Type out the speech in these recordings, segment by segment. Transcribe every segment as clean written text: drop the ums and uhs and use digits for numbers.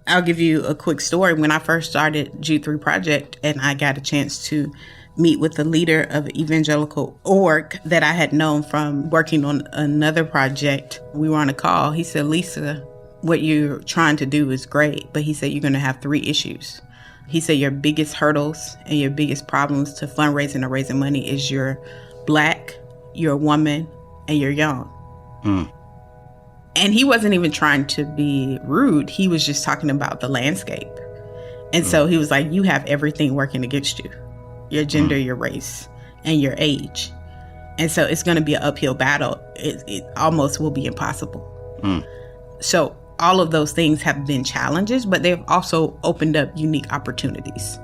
I'll give you a quick story. When I first started Jude 3 Project and I got a chance to meet with the leader of evangelical org that I had known from working on another project, we were on a call. He said, Lisa, what you're trying to do is great, but he said you're going to have 3 issues. He said your biggest hurdles and your biggest problems to fundraising or raising money is you're Black, you're a woman, and you're young. And he wasn't even trying to be rude. He was just talking about the landscape. And so he was like, you have everything working against you. Your gender, your race, and your age. And so it's going to be an uphill battle. It almost will be impossible. So all of those things have been challenges, but they've also opened up unique opportunities.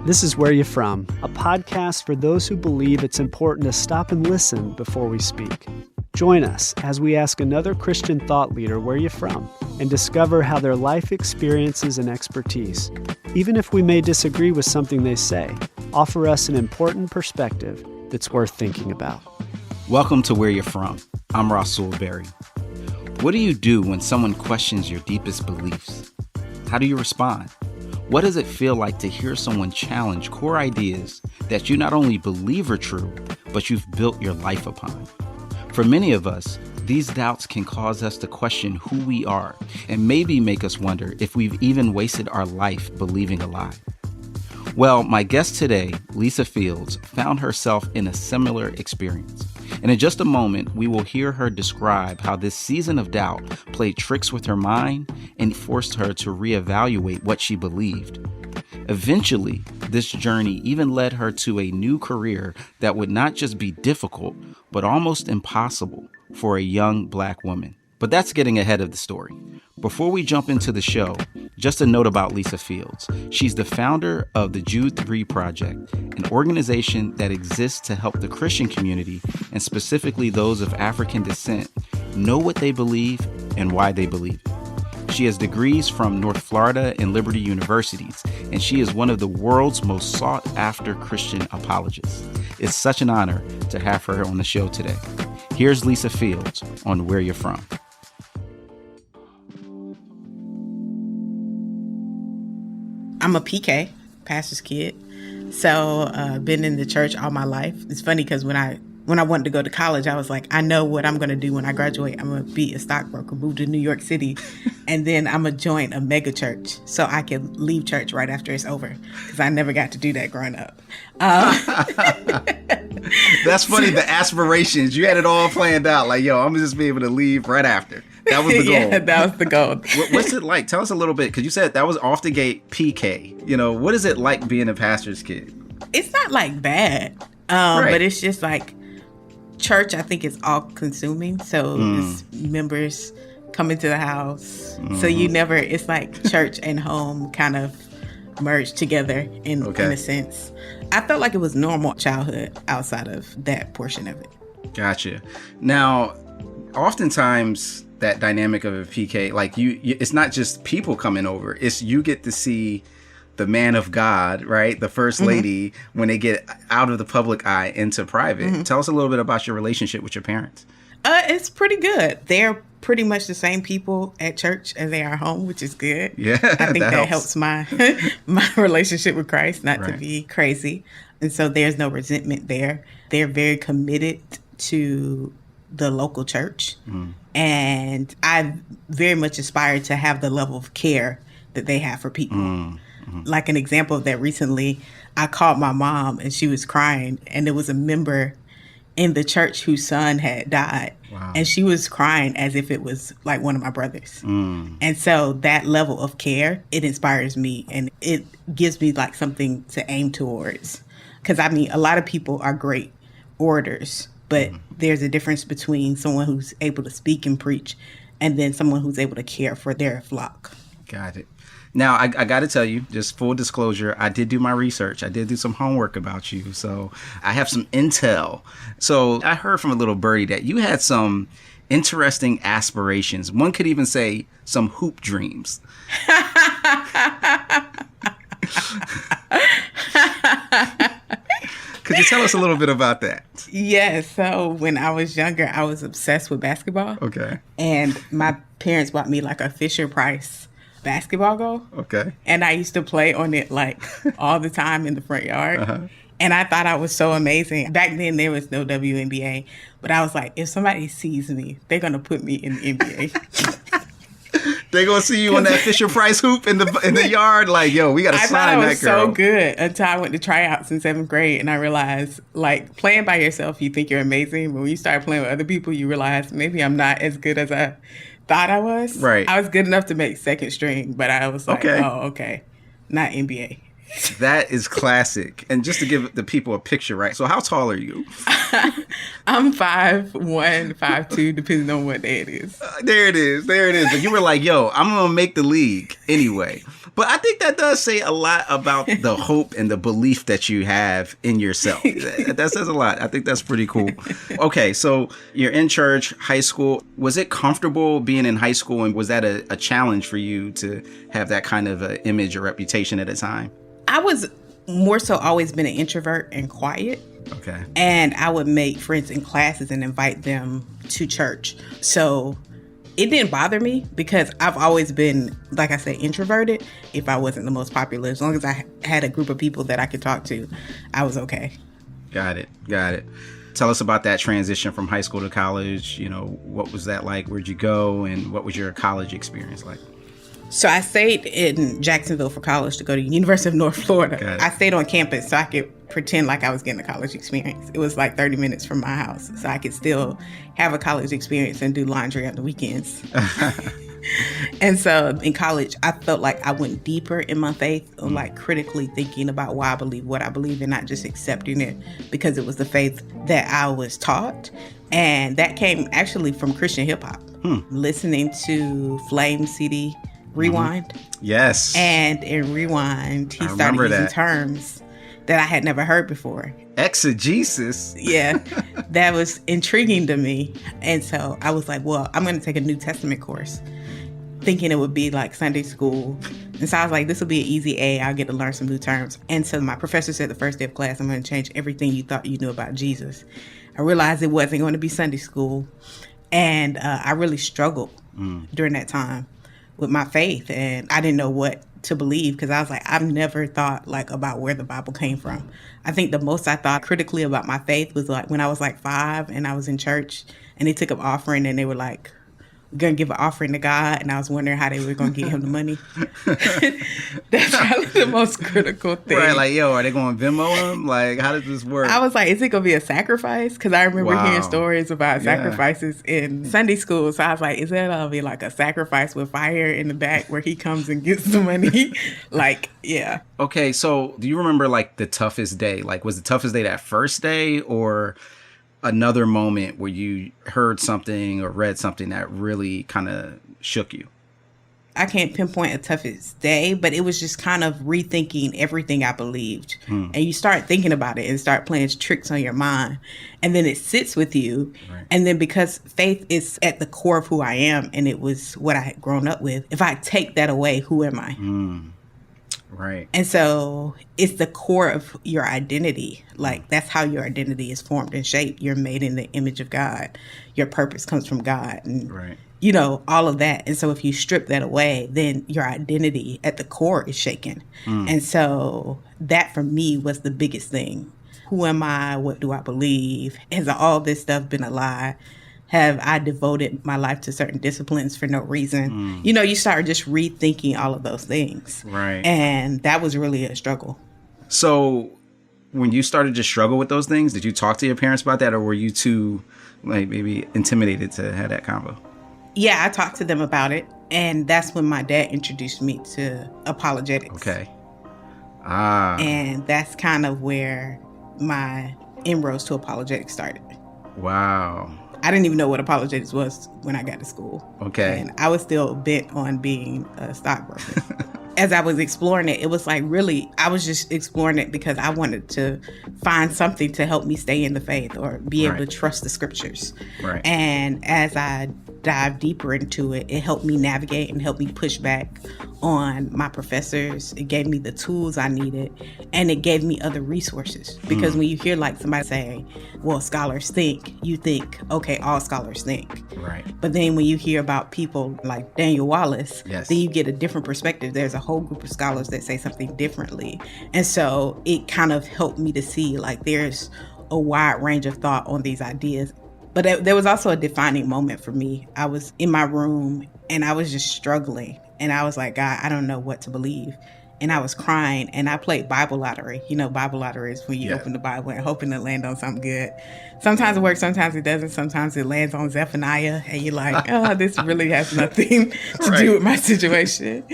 This is Where You From, a podcast for those who believe it's important to stop and listen before we speak. Join us as we ask another Christian thought leader where you're from and discover how their life experiences and expertise, even if we may disagree with something they say, offer us an important perspective that's worth thinking about. Welcome to Where You're From. I'm Rasul Berry. What do you do when someone questions your deepest beliefs? How do you respond? What does it feel like to hear someone challenge core ideas that you not only believe are true, but you've built your life upon? For many of us, these doubts can cause us to question who we are and maybe make us wonder if we've even wasted our life believing a lie. Well, my guest today, Lisa Fields, found herself in a similar experience. And in just a moment, we will hear her describe how this season of doubt played tricks with her mind and forced her to reevaluate what she believed. Eventually, this journey even led her to a new career that would not just be difficult, but almost impossible for a young Black woman. But that's getting ahead of the story. Before we jump into the show, just a note about Lisa Fields. She's the founder of the Jude 3 Project, an organization that exists to help the Christian community, and specifically those of African descent, know what they believe and why they believe it. She has degrees from North Florida and Liberty Universities, and she is one of the world's most sought-after Christian apologists. It's such an honor to have her on the show today. Here's Lisa Fields on Where You're From. I'm a PK, pastor's kid. So been in the church all my life. It's funny because when I wanted to go to college, I was like, I know what I'm going to do when I graduate. I'm going to be a stockbroker, move to New York City, and then I'm going to join a mega church so I can leave church right after it's over, because I never got to do that growing up. That's funny, the aspirations. You had it all planned out. Like, yo, I'm going to just be able to leave right after. That was the goal. Yeah, that was the goal. What's it like? Tell us a little bit, because you said that was off the gate PK. You know, what is it like being a pastor's kid? It's not like bad, Right. but it's just like church, I think, is all consuming. So it's members coming to the house. So you never, it's like church and home kind of merged together in a sense. I felt like it was normal childhood outside of that portion of it. Gotcha. Now, oftentimes that dynamic of a PK, like you it's not just people coming over, it's you get to see the man of God, right? The first lady, when they get out of the public eye into private. Tell us a little bit about your relationship with your parents. It's pretty good. They're pretty much the same people at church as they are home, which is good. Yeah, I think that helps my my relationship with Christ not to be crazy. And so there's no resentment there. They're very committed to the local church. And I very much aspire to have the level of care that they have for people. Like an example of that, recently, I called my mom and she was crying, and there was a member in the church whose son had died. Wow. And she was crying as if it was like one of my brothers. And so that level of care, it inspires me, and it gives me like something to aim towards. Because I mean, a lot of people are great orators, but there's a difference between someone who's able to speak and preach and then someone who's able to care for their flock. Got it. Now, I got to tell you, just full disclosure, I did do my research. I did do some homework about you. So I have some intel. So I heard from a little birdie that you had some interesting aspirations. One could even say some hoop dreams. Could you tell us a little bit about that? Yeah, so when I was younger, I was obsessed with basketball. Okay. And my parents bought me like a Fisher-Price basketball goal. Okay. And I used to play on it like all the time in the front yard. Uh-huh. And I thought I was so amazing. Back then, there was no WNBA. But I was like, if somebody sees me, they're going to put me in the NBA. They're going to see you on that Fisher-Price hoop in the yard. Like, yo, we got to sign that girl. I thought I was so good until I went to tryouts in 7th grade. And I realized, like, playing by yourself, you think you're amazing. But when you start playing with other people, you realize maybe I'm not as good as I thought I was. Right. I was good enough to make second string. But I was like, okay, not NBA. That is classic. And just to give the people a picture, right? So how tall are you? I'm 5'1", 5'2", depending on what day it is. There it is. But you were like, yo, I'm going to make the league anyway. But I think that does say a lot about the hope and the belief that you have in yourself. That says a lot. I think that's pretty cool. Okay, so you're in church, high school. Was it comfortable being in high school? And was that a challenge for you to have that kind of image or reputation at a time? I was more so always been an introvert and quiet. Okay. And I would make friends in classes and invite them to church. So it didn't bother me because I've always been, like I said, introverted. If I wasn't the most popular, as long as I had a group of people that I could talk to, I was okay. Got it. Tell us about that transition from high school to college. You know, what was that like? Where'd you go? And what was your college experience like? So I stayed in Jacksonville for college to go to University of North Florida. I stayed on campus so I could pretend like I was getting a college experience. It was like 30 minutes from my house, so I could still have a college experience and do laundry on the weekends. And so in college, I felt like I went deeper in my faith, like critically thinking about why I believe what I believe and not just accepting it because it was the faith that I was taught. And that came actually from Christian hip hop, listening to Flame CD Rewind. Yes. And in Rewind, he started using terms that I had never heard before. Exegesis. Yeah, that was intriguing to me. And so I was like, well, I'm going to take a New Testament course, thinking it would be like Sunday school. And so I was like, this will be an easy A. I'll get to learn some new terms. And so my professor said the first day of class, I'm going to change everything you thought you knew about Jesus. I realized it wasn't going to be Sunday school. And I really struggled during that time with my faith, and I didn't know what to believe because I was like, I've never thought like about where the Bible came from. I think the most I thought critically about my faith was like when I was like 5 and I was in church and they took up offering and they were like, we're going to give an offering to God, and I was wondering how they were going to get him the money. That's probably the most critical thing. Right, like, yo, are they going to Venmo him? Like, how does this work? I was like, is it going to be a sacrifice? Because I remember hearing stories about sacrifices in Sunday school. So I was like, is that going to be like a sacrifice with fire in the back where he comes and gets the money? Like, yeah. Okay, so do you remember like the toughest day? Like, was the toughest day that first day or another moment where you heard something or read something that really kind of shook you? I can't pinpoint a toughest day, but it was just kind of rethinking everything I believed. And you start thinking about it and start playing tricks on your mind. And then it sits with you. Right. And then because faith is at the core of who I am and it was what I had grown up with, if I take that away, who am I? Right. And so it's the core of your identity. Like, that's how your identity is formed and shaped. You're made in the image of God. Your purpose comes from God. And, you know, all of that. And so if you strip that away, then your identity at the core is shaken. And so that for me was the biggest thing. Who am I? What do I believe? Has all this stuff been a lie? Have I devoted my life to certain disciplines for no reason? You know, you start just rethinking all of those things. Right. And that was really a struggle. So when you started to struggle with those things, did you talk to your parents about that, or were you too, like, maybe intimidated to have that convo? Yeah, I talked to them about it. And that's when my dad introduced me to apologetics. Okay. And that's kind of where my inroads to apologetics started. Wow. I didn't even know what apologetics was when I got to school. Okay. And I was still bent on being a stockbroker. As I was exploring it, it was like really, I was just exploring it because I wanted to find something to help me stay in the faith or be able to trust the scriptures. Right. And as I dived deeper into it, it helped me navigate and help me push back on my professors. It gave me the tools I needed, and it gave me other resources. Because when you hear like somebody saying, well, scholars think, you think, okay, all scholars think. Right. But then when you hear about people like Daniel Wallace, Yes. then you get a different perspective. There's a whole group of scholars that say something differently. And so it kind of helped me to see like there's a wide range of thought on these ideas. But there was also a defining moment for me. I was in my room and I was just struggling. And I was like, God, I don't know what to believe. And I was crying, and I played Bible lottery. You know, Bible lottery is when you open the Bible and hoping to land on something good. Sometimes it works, sometimes it doesn't. Sometimes it lands on Zephaniah, and you're like, oh, this really has nothing to do with my situation.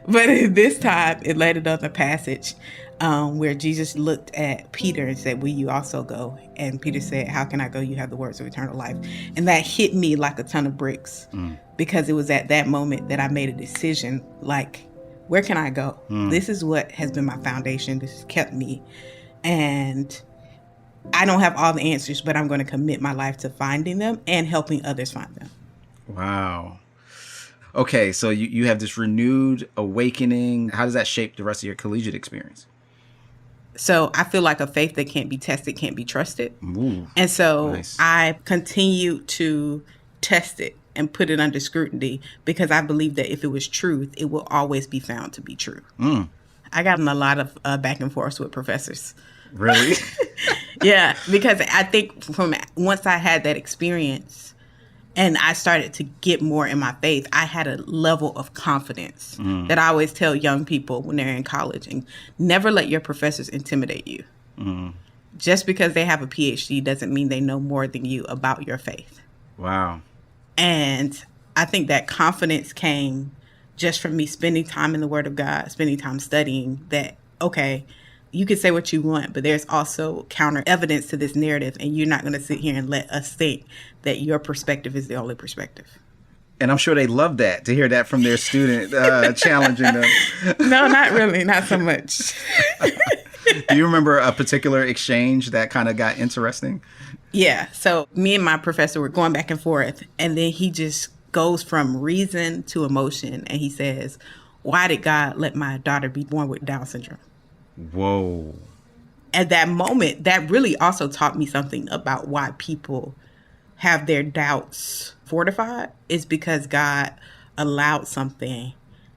But this time, it landed on the passage where Jesus looked at Peter and said, will you also go? And Peter said, how can I go? You have the words of eternal life. And that hit me like a ton of bricks, because it was at that moment that I made a decision, like, where can I go? This is what has been my foundation. This has kept me. And I don't have all the answers, but I'm going to commit my life to finding them and helping others find them. Wow. Okay, so you have this renewed awakening. How does that shape the rest of your collegiate experience? So I feel like a faith that can't be tested can't be trusted. Ooh, and so nice. I continue to test it and put it under scrutiny, because I believe that if it was truth, it will always be found to be true. I got in a lot of back and forth with professors. Really? Yeah, because I think from once I had that experience and I started to get more in my faith, I had a level of confidence that I always tell young people when they're in college, and never let your professors intimidate you. Just because they have a PhD doesn't mean they know more than you about your faith. Wow. And I think that confidence came just from me spending time in the Word of God, spending time studying that, okay, you can say what you want, but there's also counter evidence to this narrative, and you're not going to sit here and let us think that your perspective is the only perspective. And I'm sure they love that, to hear that from their student challenging them. No, not really. Not so much. Do you remember a particular exchange that kind of got interesting? Yeah. So me and my professor were going back and forth, and then he just goes from reason to emotion, and he says, why did God let my daughter be born with Down syndrome? Whoa. At that moment, that really also taught me something about why people have their doubts fortified. Is because God allowed something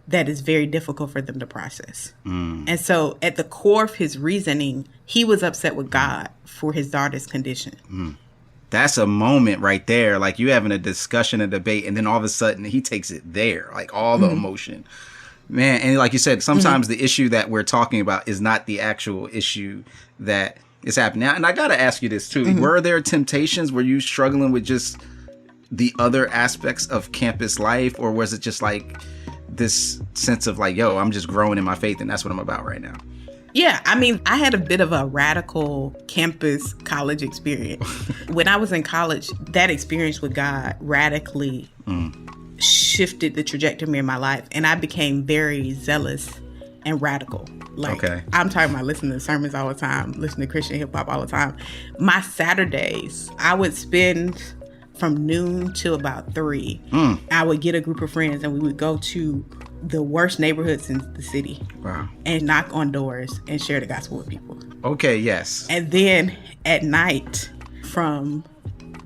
that is very difficult for them to process. And so at the core of his reasoning, he was upset with God for his daughter's condition. That's a moment right there. Like, you having a discussion, a debate, and then all of a sudden he takes it there, like all the emotion. Man, and like you said, sometimes the issue that we're talking about is not the actual issue that is happening. Now, and I got to ask you this too. Were there temptations? Were you struggling with just the other aspects of campus life? Or was it just like this sense of like, yo, I'm just growing in my faith and that's what I'm about right now? Yeah, I mean, I had a bit of a radical campus college experience. When I was in college, that experience with God radically shifted the trajectory of my life, and I became very zealous and radical. Like, I'm talking about listening to sermons all the time, listening to Christian hip hop all the time. My Saturdays, I would spend from noon till about 3. I would get a group of friends and we would go to the worst neighborhoods in the city. Wow. And knock on doors and share the gospel with people. Okay, yes. And then at night, from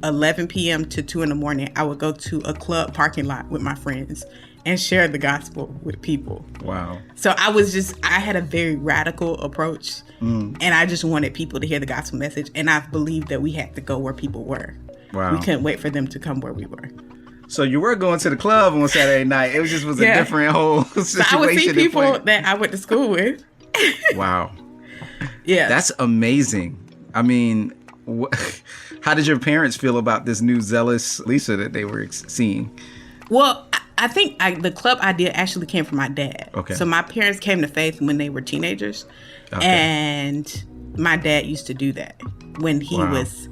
11 p.m. to 2 in the morning, I would go to a club parking lot with my friends and share the gospel with people. Wow. So I had a very radical approach, and I just wanted people to hear the gospel message, and I believed that we had to go where people were. Wow. We couldn't wait for them to come where we were. So you were going to the club on Saturday night. It was a different whole situation. So I would see people that I went to school with. Wow. Yeah. That's amazing. I mean, how did your parents feel about this new zealous Lisa that they were seeing? Well, I think the club idea actually came from my dad. Okay. So my parents came to faith when they were teenagers. Okay. And my dad used to do that when he was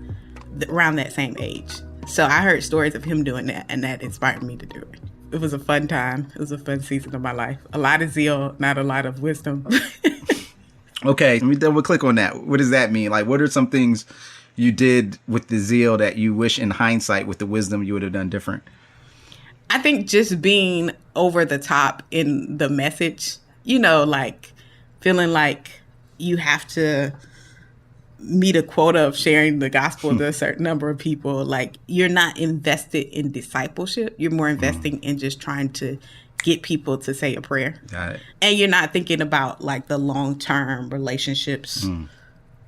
around that same age. So I heard stories of him doing that, and that inspired me to do it. It was a fun time. It was a fun season of my life. A lot of zeal, not a lot of wisdom. Okay, let me double click on that. What does that mean? Like, what are some things you did with the zeal that you wish in hindsight with the wisdom you would have done different? I think just being over the top in the message, like feeling like you have to meet a quota of sharing the gospel to a certain number of people. Like, you're not invested in discipleship. You're more investing in just trying to get people to say a prayer. Got it. And you're not thinking about like the long-term relationships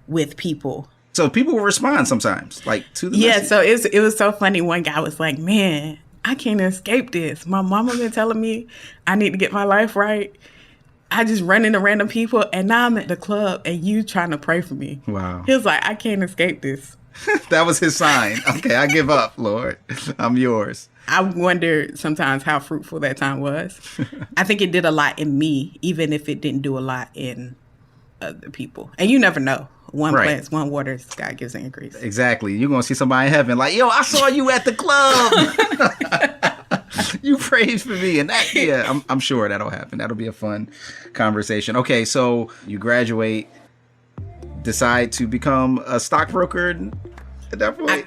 with people. So people will respond sometimes, like to the Yeah, message. so it was so funny. One guy was like, man, I can't escape this. My mama been telling me I need to get my life right. I just run into random people, and now I'm at the club, and you trying to pray for me. Wow. He was like, I can't escape this. That was his sign. Okay, I give up, Lord. I'm yours. I wonder sometimes how fruitful that time was. I think it did a lot in me, even if it didn't do a lot in other people. And you never know. One plants, one waters, God gives the increase. Exactly. You're going to see somebody in heaven like, yo, I saw you at the club. You prayed for me. And that, yeah, I'm sure that'll happen. That'll be a fun conversation. Okay, so you graduate, decide to become a stockbroker at that point?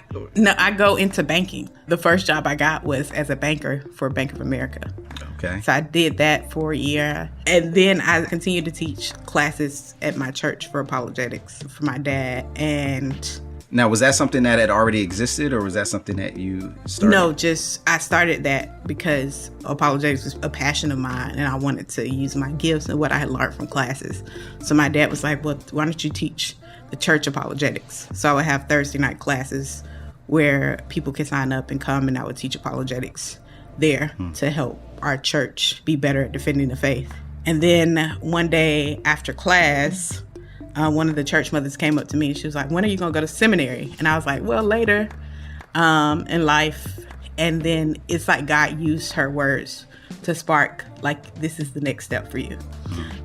I go into banking. The first job I got was as a banker for Bank of America. Okay. So I did that for a year. And then I continued to teach classes at my church for apologetics for my dad. And now, was that something that had already existed, or was that something that you started? No, I started that because apologetics was a passion of mine, and I wanted to use my gifts and what I had learned from classes. So my dad was like, well, why don't you teach the church apologetics? So I would have Thursday night classes where people could sign up and come, and I would teach apologetics there to help our church be better at defending the faith. And then one day after class, one of the church mothers came up to me and she was like, when are you going to go to seminary? And I was like, well, later in life. And then it's like God used her words to spark, like, this is the next step for you.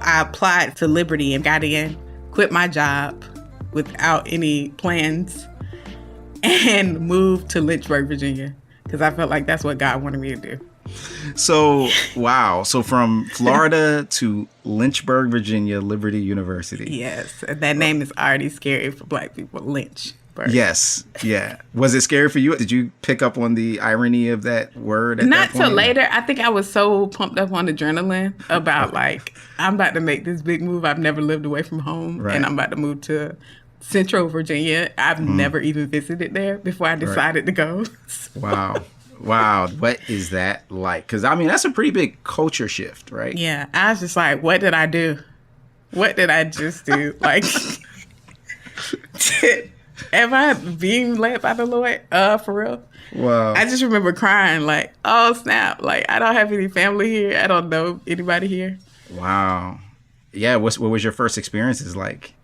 I applied to Liberty and got in, quit my job without any plans, and moved to Lynchburg, Virginia, because I felt like that's what God wanted me to do. So, wow. So from Florida to Lynchburg, Virginia, Liberty University. Yes. That name is already scary for Black people. Lynchburg. Yes. Yeah. Was it scary for you? Did you pick up on the irony of that word at Not that point? till later. I think I was so pumped up on adrenaline about like, I'm about to make this big move. I've never lived away from home. Right. And I'm about to move to Central Virginia. I've never even visited there before I decided to go. Wow. Wow. What is that like? Because, I mean, that's a pretty big culture shift, right? Yeah. I was just like, what did I do? What did I just do? Like, am I being led by the Lord? For real? Wow. I just remember crying like, oh, snap. Like, I don't have any family here. I don't know anybody here. Wow. Yeah. What was your first experiences like?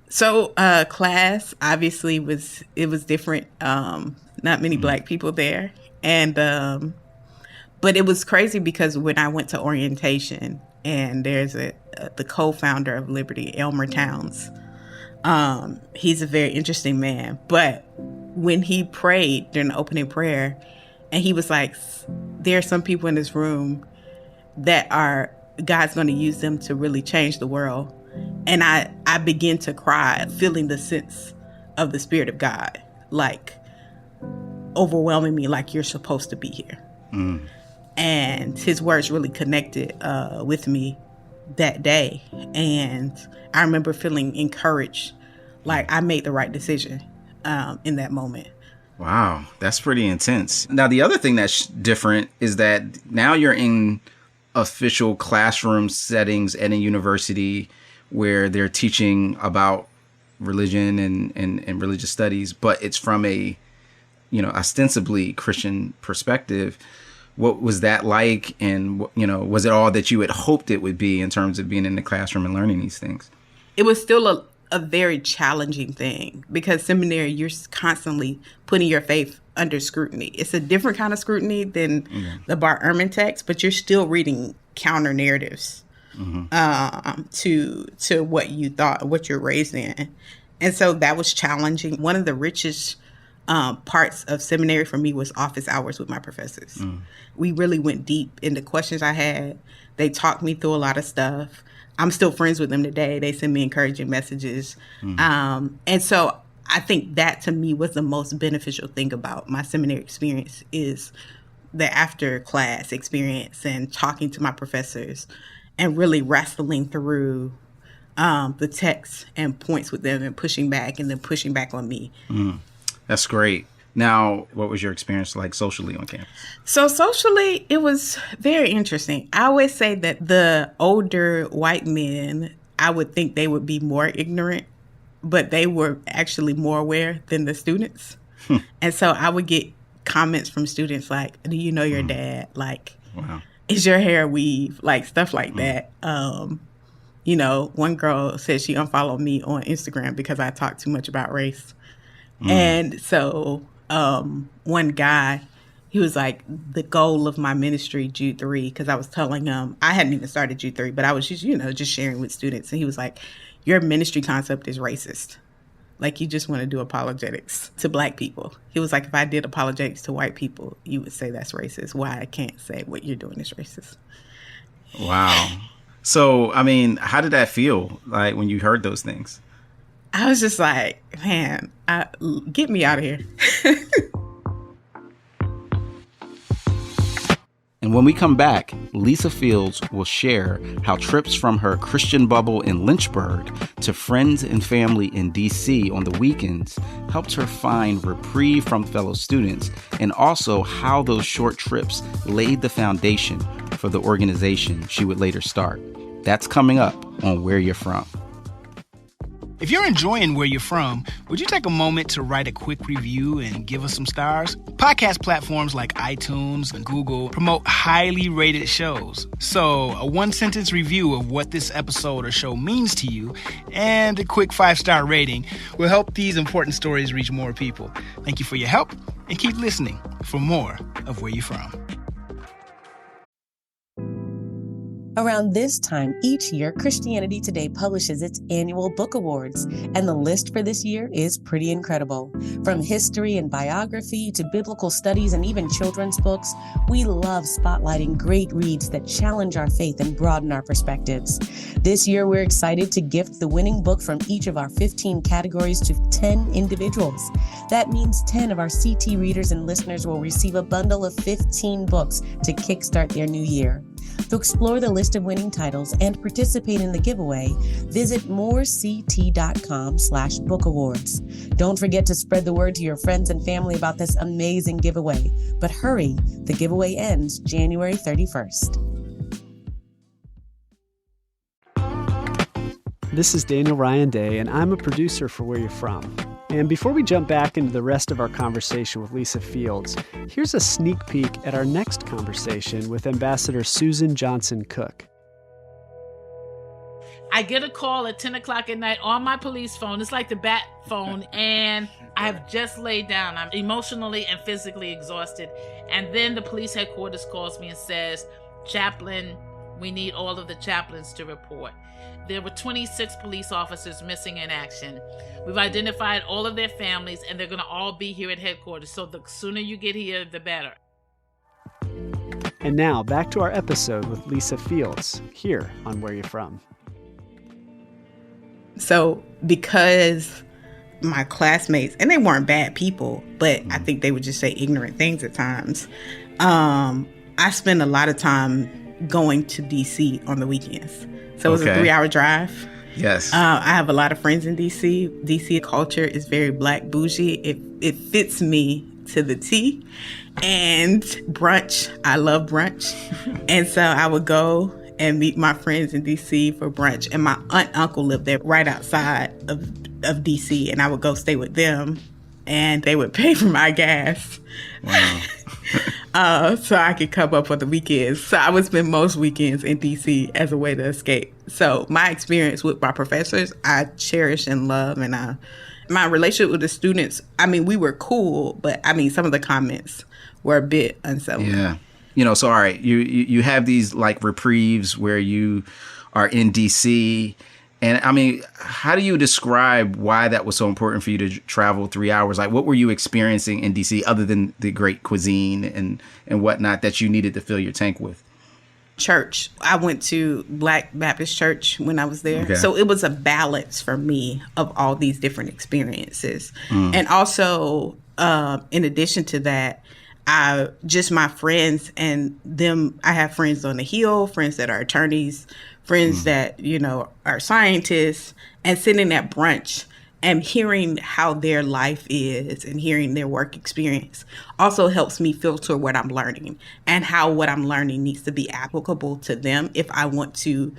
So class obviously was different. Not many Black people there. And but it was crazy because when I went to orientation, and there's the co-founder of Liberty, Elmer Towns. He's a very interesting man. But when he prayed during the opening prayer, and he was like, there are some people in this room that God's going to use them to really change the world. And I began to cry, feeling the sense of the Spirit of God, like overwhelming me, like you're supposed to be here. And his words really connected with me that day. And I remember feeling encouraged, like I made the right decision in that moment. Wow, that's pretty intense. Now, the other thing that's different is that now you're in official classroom settings at a university where they're teaching about religion and religious studies, but it's from a, ostensibly Christian perspective. What was that like? And, was it all that you had hoped it would be in terms of being in the classroom and learning these things? It was still a very challenging thing because seminary, you're constantly putting your faith under scrutiny. It's a different kind of scrutiny than the Bart Ehrman text, but you're still reading counter narratives to what you thought, what you're raised in. And so that was challenging. One of the richest parts of seminary for me was office hours with my professors. We really went deep into questions I had. They talked me through a lot of stuff. I'm still friends with them today. They send me encouraging messages. And so I think that to me was the most beneficial thing about my seminary experience is the after class experience and talking to my professors and really wrestling through the text and points with them and pushing back and then pushing back on me. That's great. Now, what was your experience like socially on campus? So socially, it was very interesting. I always say that the older white men, I would think they would be more ignorant, but they were actually more aware than the students. And so I would get comments from students like, do you know your dad? Like, Wow. Is your hair weave? Like, stuff like that. You know, one girl said she unfollowed me on Instagram because I talked too much about race. And so one guy, he was like, the goal of my ministry, Jude 3, because I was telling him, I hadn't even started Jude 3, but I was just, just sharing with students. And he was like, your ministry concept is racist. Like, you just want to do apologetics to Black people. He was like, if I did apologetics to white people, you would say that's racist. Why I can't say what you're doing is racist. Wow. So, I mean, how did that feel like when you heard those things? I was just like, man, get me out of here. And when we come back, Lisa Fields will share how trips from her Christian bubble in Lynchburg to friends and family in D.C. on the weekends helped her find reprieve from fellow students, and also how those short trips laid the foundation for the organization she would later start. That's coming up on Where You're From. If you're enjoying Where You're From, would you take a moment to write a quick review and give us some stars? Podcast platforms like iTunes and Google promote highly rated shows. So a one-sentence review of what this episode or show means to you and a quick 5-star rating will help these important stories reach more people. Thank you for your help, and keep listening for more of Where You're From. Around this time each year, Christianity Today publishes its annual book awards, and the list for this year is pretty incredible. From history and biography to biblical studies and even children's books, we love spotlighting great reads that challenge our faith and broaden our perspectives. This year, we're excited to gift the winning book from each of our 15 categories to 10 individuals. That means 10 of our CT readers and listeners will receive a bundle of 15 books to kickstart their new year. To explore the list of winning titles and participate in the giveaway, visit morect.com/book awards. Don't forget to spread the word to your friends and family about this amazing giveaway. But hurry, the giveaway ends January 31st. This is Daniel Ryan Day, and I'm a producer for Where You're From. And before we jump back into the rest of our conversation with Lisa Fields, here's a sneak peek at our next conversation with Ambassador Susan Johnson Cook. I get a call at 10 o'clock at night on my police phone. It's like the bat phone, and I have just laid down. I'm emotionally and physically exhausted. And then the police headquarters calls me and says, "Chaplain, we need all of the chaplains to report." There were 26 police officers missing in action. We've identified all of their families, and they're going to all be here at headquarters. So the sooner you get here, the better. And now, back to our episode with Lisa Fields, here on Where You're From. So because my classmates, and they weren't bad people, but I think they would just say ignorant things at times, I spent a lot of time going to D.C. on the weekends. So it was a 3-hour drive. Yes. I have a lot of friends in D.C. D.C. culture is very Black bougie. It fits me to the T. And brunch, I love brunch. And so I would go and meet my friends in D.C. for brunch. And my aunt and uncle lived there right outside of D.C. And I would go stay with them. And they would pay for my gas. Wow. So I could come up for the weekends. So I would spend most weekends in D.C. as a way to escape. So my experience with my professors, I cherish and love. And my relationship with the students, I mean, we were cool, but I mean, some of the comments were a bit unsettling. Yeah. So all right, you have these like reprieves where you are in D.C. And I mean, how do you describe why that was so important for you to travel 3 hours? Like, what were you experiencing in D.C. other than the great cuisine and whatnot that you needed to fill your tank with? Church. I went to Black Baptist Church when I was there. Okay. So it was a balance for me of all these different experiences. And also, in addition to that, just my friends and them, I have friends on the Hill, friends that are attorneys, friends that, are scientists, and sitting at brunch and hearing how their life is and hearing their work experience also helps me filter what I'm learning and how what I'm learning needs to be applicable to them if I want to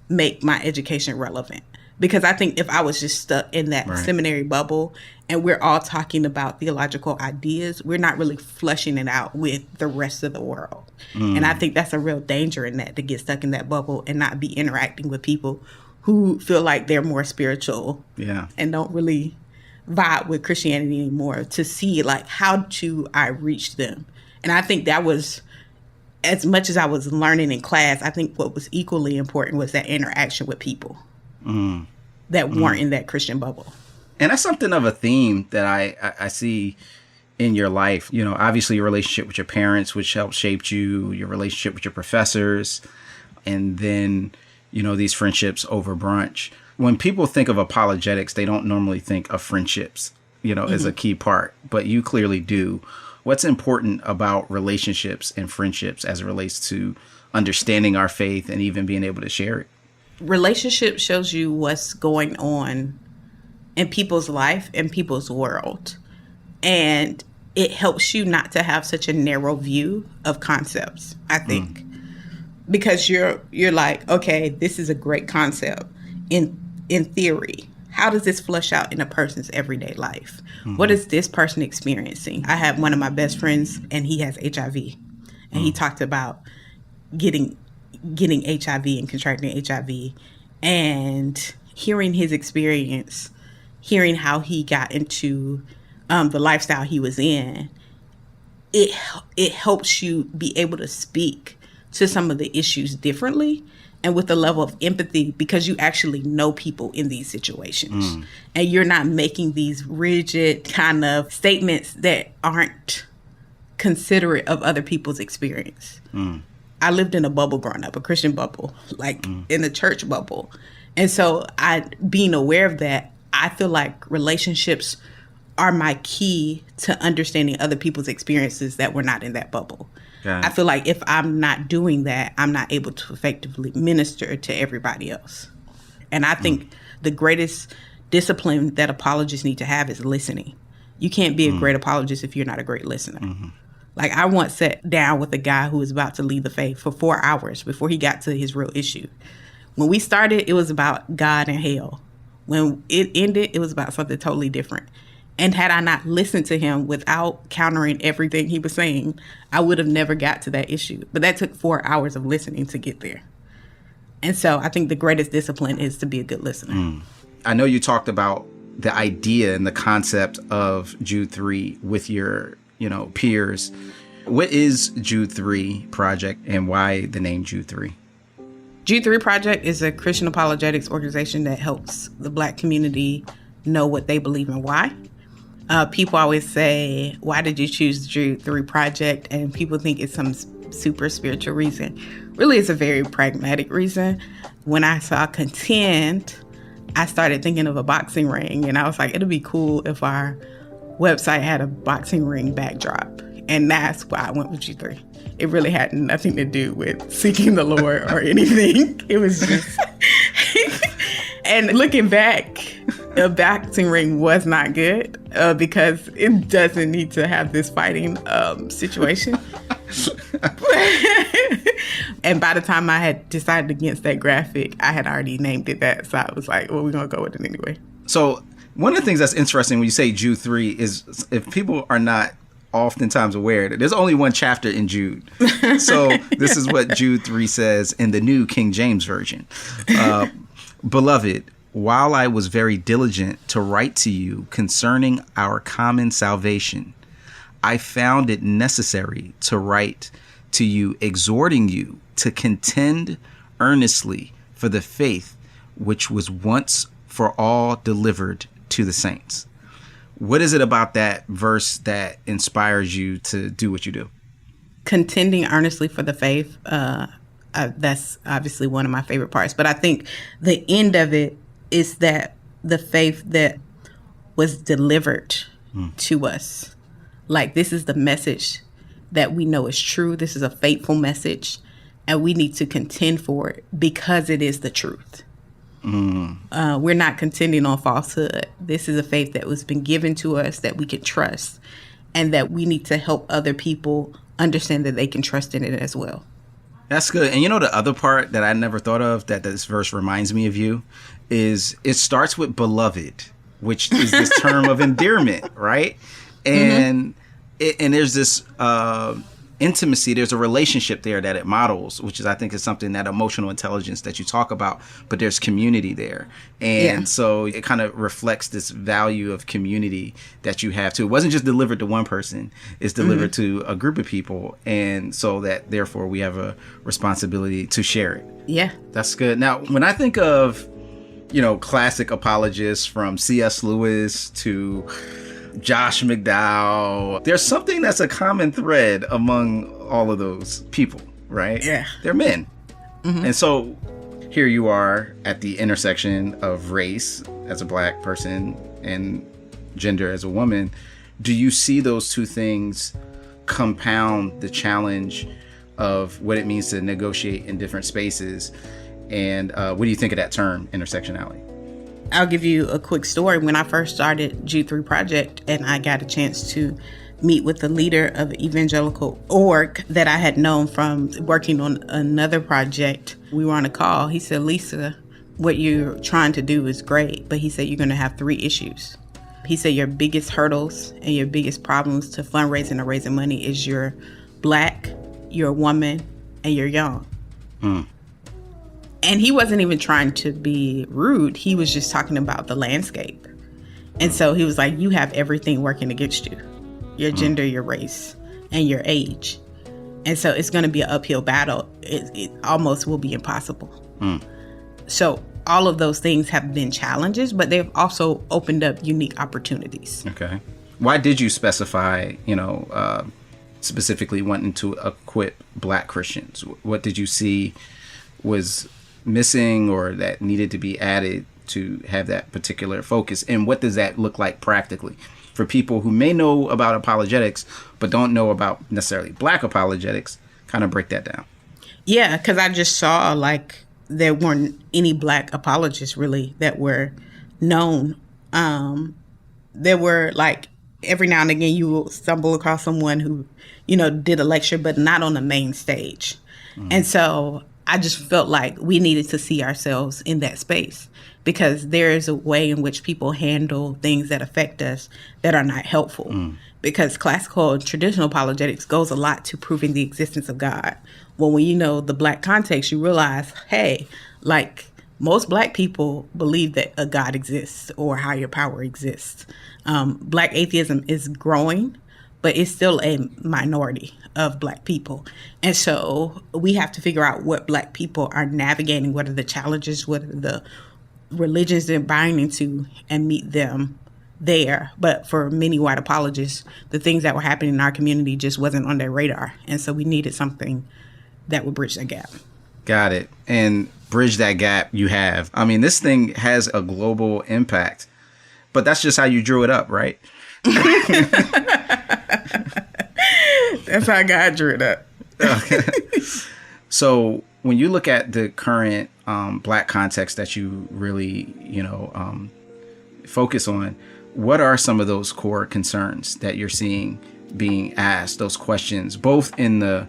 make my education relevant. Because I think if I was just stuck in that seminary bubble and we're all talking about theological ideas, we're not really fleshing it out with the rest of the world. And I think that's a real danger in that, to get stuck in that bubble and not be interacting with people who feel like they're more spiritual and don't really vibe with Christianity anymore, to see like, how do I reach them? And I think that was, as much as I was learning in class, I think what was equally important was that interaction with people that weren't in that Christian bubble. And that's something of a theme that I see in your life. Obviously your relationship with your parents, which helped shape you, your relationship with your professors, and then, these friendships over brunch. When people think of apologetics, they don't normally think of friendships, as a key part, but you clearly do. What's important about relationships and friendships as it relates to understanding our faith and even being able to share it? Relationship shows you what's going on in people's life and people's world. And it helps you not to have such a narrow view of concepts, I think. Because you're like, okay, this is a great concept in theory. How does this flesh out in a person's everyday life? What is this person experiencing? I have one of my best friends, and he has HIV. And he talked about getting HIV and contracting HIV, and hearing his experience, hearing how he got into the lifestyle he was in. It helps you be able to speak to some of the issues differently and with a level of empathy, because you actually know people in these situations. And you're not making these rigid kind of statements that aren't considerate of other people's experience. I lived in a bubble growing up, a Christian bubble, like in a church bubble. And so being aware of that, I feel like relationships are my key to understanding other people's experiences that were not in that bubble. I feel like if I'm not doing that, I'm not able to effectively minister to everybody else. And I think the greatest discipline that apologists need to have is listening. You can't be a great apologist if you're not a great listener. Like, I once sat down with a guy who was about to leave the faith for 4 hours before he got to his real issue. When we started, it was about God and hell. When it ended, it was about something totally different. And had I not listened to him without countering everything he was saying, I would have never got to that issue. But that took 4 hours of listening to get there. And so I think the greatest discipline is to be a good listener. I know you talked about the idea and the concept of Jude 3 with your, peers. What is Jude 3 Project, and why the name Jude 3? Jude 3 Project is a Christian apologetics organization that helps the Black community know what they believe and why. People always say, why did you choose the Jude 3 Project? And people think it's some super spiritual reason. Really, it's a very pragmatic reason. When I saw contend, I started thinking of a boxing ring. And I was like, it'd be cool if our website had a boxing ring backdrop. And that's why I went with Jude 3. It really had nothing to do with seeking the Lord or anything. It was just... And looking back, a boxing ring was not good because it doesn't need to have this fighting situation. And by the time I had decided against that graphic, I had already named it that. So I was like, well, we're going to go with it anyway. So one of the things that's interesting when you say Jude 3 is, if people are not oftentimes aware, that there's only one chapter in Jude. So this is what Jude 3 says in the New King James Version. Beloved, while I was very diligent to write to you concerning our common salvation, I found it necessary to write to you, exhorting you to contend earnestly for the faith which was once for all delivered to the saints. What is it about that verse that inspires you to do what you do? Contending earnestly for the faith, that's obviously one of my favorite parts. But I think the end of it is that the faith that was delivered to us. Like, this is the message that we know is true. This is a faithful message, and we need to contend for it because it is the truth. We're not contending on falsehood. This is a faith that was been given to us that we can trust, and that we need to help other people understand that they can trust in it as well. That's good. And you know, the other part that I never thought of that this verse reminds me of you is it starts with beloved, which is this term of endearment, right? And and there's this intimacy, there's a relationship there that it models, which is, I think, is something, that emotional intelligence that you talk about, but there's community there. And so it kind of reflects this value of community that you have too. It wasn't just delivered to one person, it's delivered to a group of people. And so that therefore we have a responsibility to share it. Yeah. That's good. Now, when I think of, classic apologists from C.S. Lewis to Josh McDowell, there's something that's a common thread among all of those people, right? Yeah. They're men. And so here you are at the intersection of race as a Black person and gender as a woman. Do you see those two things compound the challenge of what it means to negotiate in different spaces? And what do you think of that term, intersectionality? I'll give you a quick story. When I first started Jude 3 Project and I got a chance to meet with the leader of an evangelical org that I had known from working on another project, we were on a call. He said, Lisa, what you're trying to do is great, but he said, you're going to have 3 issues. He said, your biggest hurdles and your biggest problems to fundraising or raising money is you're Black, you're a woman, and you're young. And he wasn't even trying to be rude. He was just talking about the landscape. And so he was like, you have everything working against you. Your gender, your race, and your age. And so it's going to be an uphill battle. It almost will be impossible. So all of those things have been challenges, but they've also opened up unique opportunities. Okay. Why did you specify, specifically wanting to equip Black Christians? What did you see was missing or that needed to be added to have that particular focus? And what does that look like practically for people who may know about apologetics but don't know about necessarily Black apologetics? Kind of break that down. Yeah, because I just saw there weren't any Black apologists really that were known. There were every now and again you will stumble across someone who did a lecture but not on the main stage. And so I just felt like we needed to see ourselves in that space, because there is a way in which people handle things that affect us that are not helpful. Because classical and traditional apologetics goes a lot to proving the existence of God. Well, when you know the Black context, you realize, hey, most Black people believe that a God exists or higher power exists. Black atheism is growing, but it's still a minority of Black people. And so we have to figure out what Black people are navigating, what are the challenges, what are the religions they're buying into, and meet them there. But for many white apologists, the things that were happening in our community just wasn't on their radar. And so we needed something that would bridge that gap. Got it. And bridge that gap you have. I mean, this thing has a global impact, but that's just how you drew it up, right? That's how God drew it up. Okay. So when you look at the current Black context that you really, focus on, what are some of those core concerns that you're seeing being asked, those questions, both in the,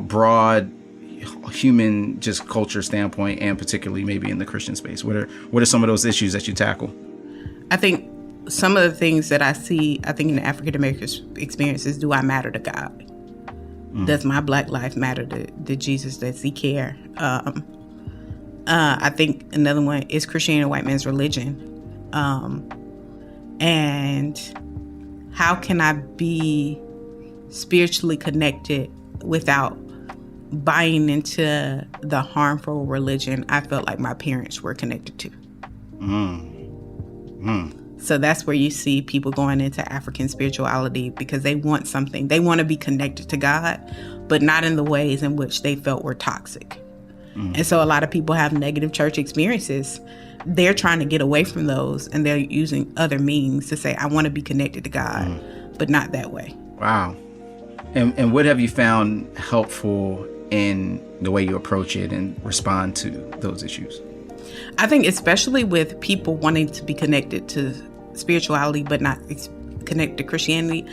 broad human just culture standpoint and particularly maybe in the Christian space? What are some of those issues that you tackle? I think some of the things that I see, in the African American experience is, do I matter to God? Does my Black life matter to Jesus? Does he care? I think another one is Christianity a white man's religion? And how can I be spiritually connected without buying into the harmful religion I felt like my parents were connected to? So that's where you see people going into African spirituality because they want something. They want to be connected to God, but not in the ways in which they felt were toxic. And so a lot of people have negative church experiences. They're trying to get away from those, and they're using other means to say, I want to be connected to God, but not that way. Wow. And what have you found helpful in the way you approach it and respond to those issues? I think especially with people wanting to be connected to spirituality but not connected to Christianity,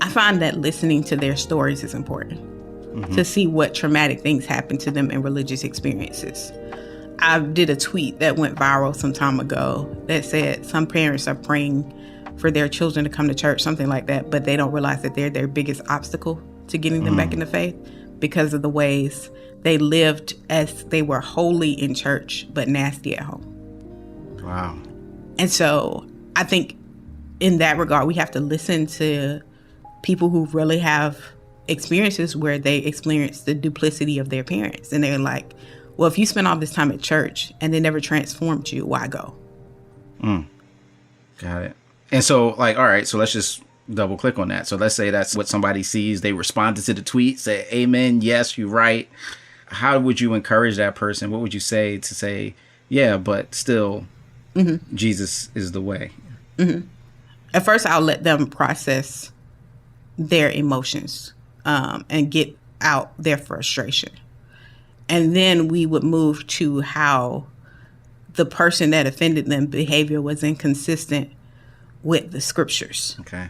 I find that listening to their stories is important to see what traumatic things happen to them in religious experiences. I did a tweet that went viral some time ago that said some parents are praying for their children to come to church, something like that, but they don't realize that they're their biggest obstacle to getting them back into faith because of the ways they lived as they were holy in church but nasty at home. Wow. And so I think in that regard, we have to listen to people who really have experiences where they experience the duplicity of their parents. And they're like, well, if you spend all this time at church and they never transformed you, why go? Got it. And so, like, all right, so let's just double click on that. So let's say that's what somebody sees. They responded to the tweet, say, amen, yes, you're right. How would you encourage that person? What would you say to say, yeah, but still, Jesus is the way? At first, I'll let them process their emotions and get out their frustration. And then we would move to how the person that offended them behavior was inconsistent with the scriptures. Okay.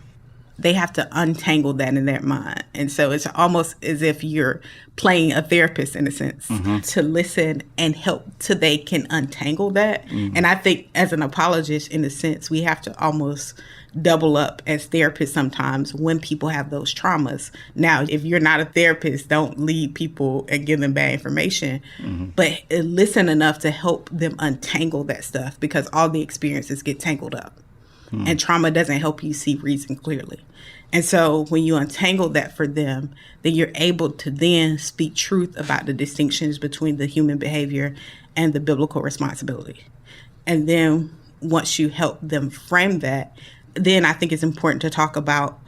They have to untangle that in their mind. And so it's almost as if you're playing a therapist in a sense to listen and help till they can untangle that. And I think as an apologist, in a sense, we have to almost double up as therapists sometimes when people have those traumas. Now, if you're not a therapist, don't lead people and give them bad information, but listen enough to help them untangle that stuff because all the experiences get tangled up. And trauma doesn't help you see reason clearly. And so when you untangle that for them, then you're able to then speak truth about the distinctions between the human behavior and the biblical responsibility. And then once you help them frame that, then I think it's important to talk about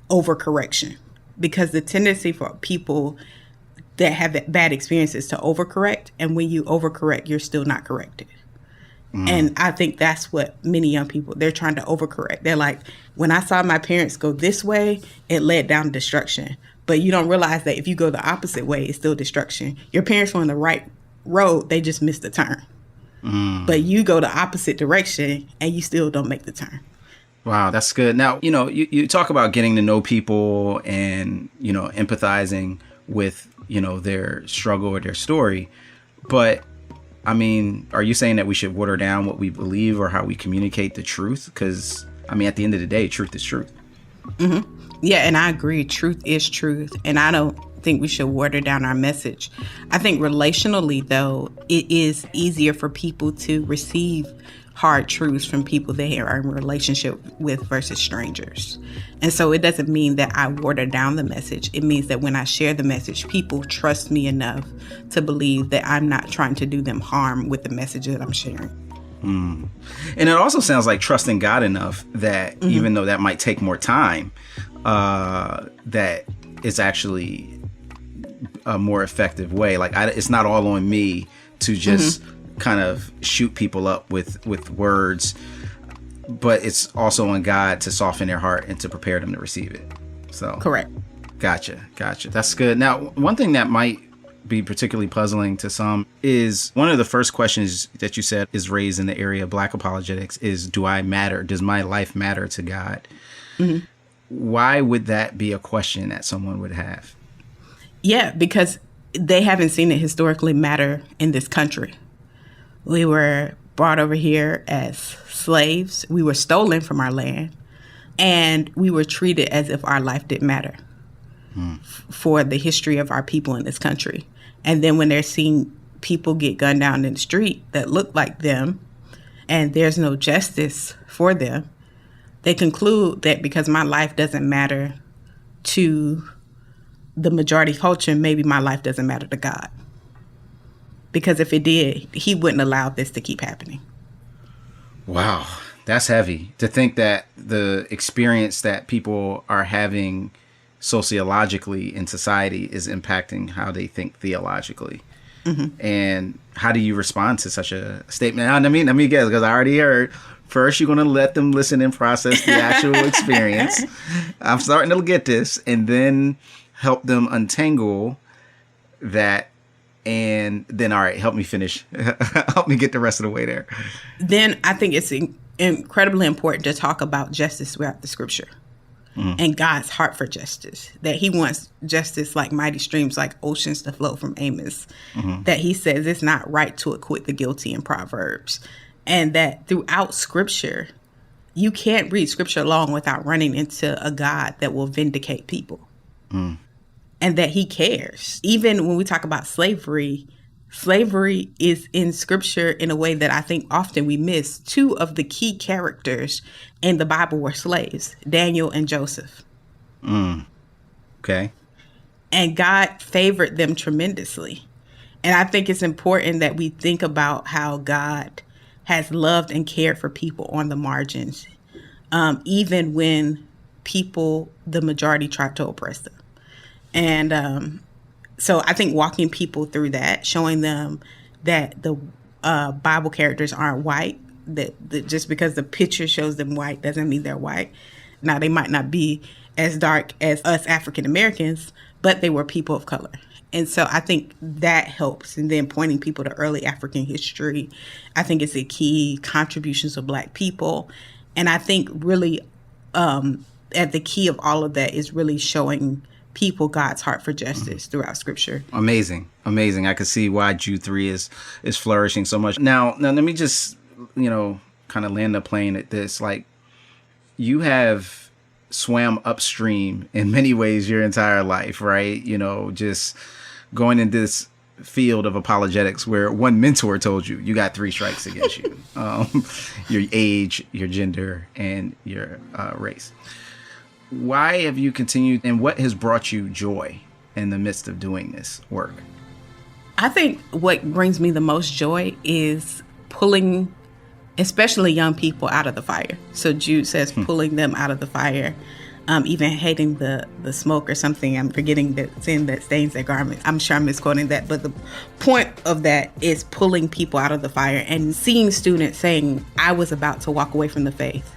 overcorrection, because the tendency for people that have bad experiences to overcorrect. And when you overcorrect, you're still not corrected. And I think that's what many young people, they're trying to overcorrect. They're like, when I saw my parents go this way, it led down destruction. But you don't realize that if you go the opposite way, it's still destruction. Your parents were on the right road, they just missed the turn. But you go the opposite direction and you still don't make the turn. Wow, that's good. Now, you talk about getting to know people and, empathizing with, their struggle or their story. But I mean, are you saying that we should water down what we believe or how we communicate the truth? Because, I mean, at the end of the day, truth is truth. Yeah, and I agree. Truth is truth. And I don't think we should water down our message. I think relationally, though, it is easier for people to receive hard truths from people they are in relationship with versus strangers. And so it doesn't mean that I water down the message. It means that when I share the message, people trust me enough to believe that I'm not trying to do them harm with the message that I'm sharing. And it also sounds like trusting God enough that even though that might take more time, that it's actually a more effective way. Like it's not all on me to just kind of shoot people up with words, but it's also on God to soften their heart and to prepare them to receive it. So correct. Gotcha. That's good. Now, one thing that might be particularly puzzling to some is one of the first questions that you said is raised in the area of Black apologetics is, do I matter? Does my life matter to God? Why would that be a question that someone would have? Yeah, because they haven't seen it historically matter in this country. We were brought over here as slaves. We were stolen from our land. And we were treated as if our life didn't matter for the history of our people in this country. And then when they're seeing people get gunned down in the street that look like them and there's no justice for them, they conclude that because my life doesn't matter to the majority culture, maybe my life doesn't matter to God. Because if it did, he wouldn't allow this to keep happening. Wow, that's heavy. To think that the experience that people are having sociologically in society is impacting how they think theologically. And how do you respond to such a statement? Let me guess, because I already heard, first you're going to let them listen and process the actual experience. I'm starting to get this. And then help them untangle that. And then, all right, help me finish. Help me get the rest of the way there. Then I think it's incredibly important to talk about justice throughout the scripture and God's heart for justice, that he wants justice like mighty streams, like oceans to flow from Amos, that he says it's not right to acquit the guilty in Proverbs, and that throughout scripture, you can't read scripture long without running into a God that will vindicate people. And that he cares. Even when we talk about slavery is in scripture in a way that I think often we miss. Two of the key characters in the Bible were slaves, Daniel and Joseph. Okay. And God favored them tremendously. And I think it's important that we think about how God has loved and cared for people on the margins, even when people, the majority, tried to oppress them. And so I think walking people through that, showing them that the Bible characters aren't white, that just because the picture shows them white doesn't mean they're white. Now, they might not be as dark as us African Americans, but they were people of color. And so I think that helps. And then pointing people to early African history, I think it's a key contributions of Black people. And I think really at the key of all of that is really showing people God's heart for justice throughout scripture. Amazing. I can see why Jude 3 is flourishing so much. Now let me just, kind of land the plane at this. Like, you have swam upstream in many ways your entire life, right? Just going in this field of apologetics where one mentor told you got 3 strikes against you, your age, your gender, and your race. Why have you continued, and what has brought you joy in the midst of doing this work? I think what brings me the most joy is pulling, especially young people, out of the fire. So Jude says pulling them out of the fire, even hating the smoke or something. I'm forgetting the sin that stains their garments. I'm sure I'm misquoting that. But the point of that is pulling people out of the fire and seeing students saying, I was about to walk away from the faith,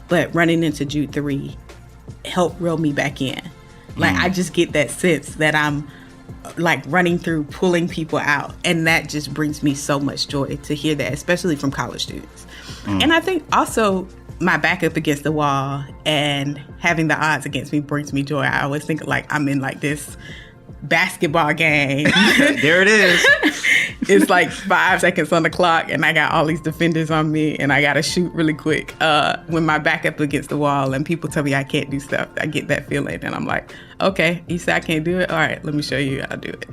but running into Jude 3 help reel me back in. Like, I just get that sense that I'm like running through, pulling people out. And that just brings me so much joy to hear that, especially from college students. And I think also my back up against the wall and having the odds against me brings me joy. I always think like I'm in like this basketball game. There it is. It's like 5 seconds on the clock and I got all these defenders on me and I got to shoot really quick. When my back up against the wall and people tell me I can't do stuff, I get that feeling and I'm like, okay, you said I can't do it? All right, let me show you how to do it.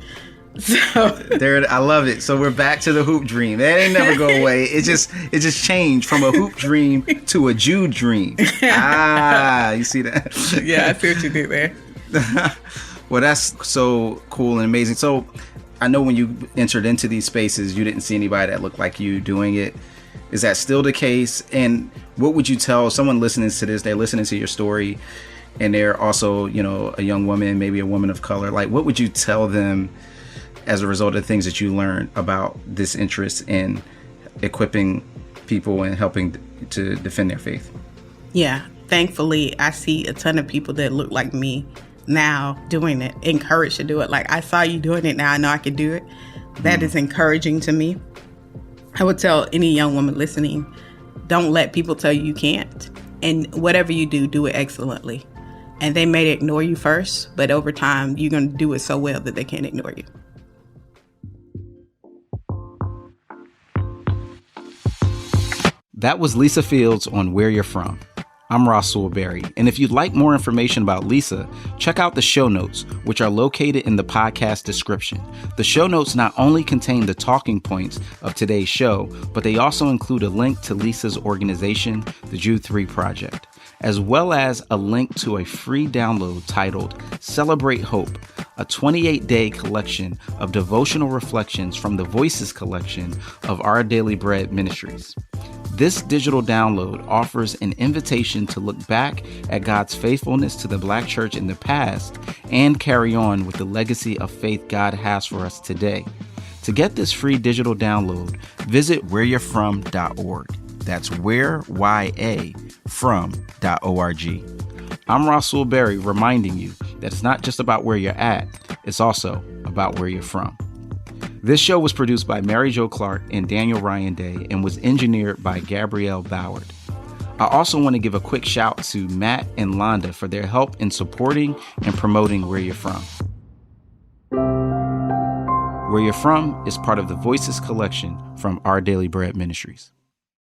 So there, I love it. So we're back to the hoop dream. That ain't never go away. It just changed from a hoop dream to a Jude dream. You see that? Yeah, I see what you did there. Well, that's so cool and amazing. So I know when you entered into these spaces, you didn't see anybody that looked like you doing it. Is that still the case? And what would you tell someone listening to this? They're listening to your story and they're also, a young woman, maybe a woman of color. Like, what would you tell them as a result of things that you learned about this interest in equipping people and helping to defend their faith? Yeah, thankfully, I see a ton of people that look like me now doing it, encouraged to do it. Like, I saw you doing it, now I know I can do it. That is encouraging to me. I would tell any young woman listening, don't let people tell you you can't. And whatever you do, do it excellently. And they may ignore you first, but over time, you're going to do it so well that they can't ignore you. That was Lisa Fields on Where You're From. I'm Rasul Berry, and if you'd like more information about Lisa, check out the show notes, which are located in the podcast description. The show notes not only contain the talking points of today's show, but they also include a link to Lisa's organization, the Jude 3 Project, as well as a link to a free download titled Celebrate Hope, a 28-day collection of devotional reflections from the Voices collection of Our Daily Bread Ministries. This digital download offers an invitation to look back at God's faithfulness to the Black church in the past and carry on with the legacy of faith God has for us today. To get this free digital download, visit whereyou'refrom.org. That's whereyafrom.org. I'm Rasul Berry reminding you that it's not just about where you're at, it's also about where you're from. This show was produced by Mary Jo Clark and Daniel Ryan Day and was engineered by Gabrielle Ballard. I also want to give a quick shout to Matt and Londa for their help in supporting and promoting Where You're From. Where You're From is part of the Voices collection from Our Daily Bread Ministries.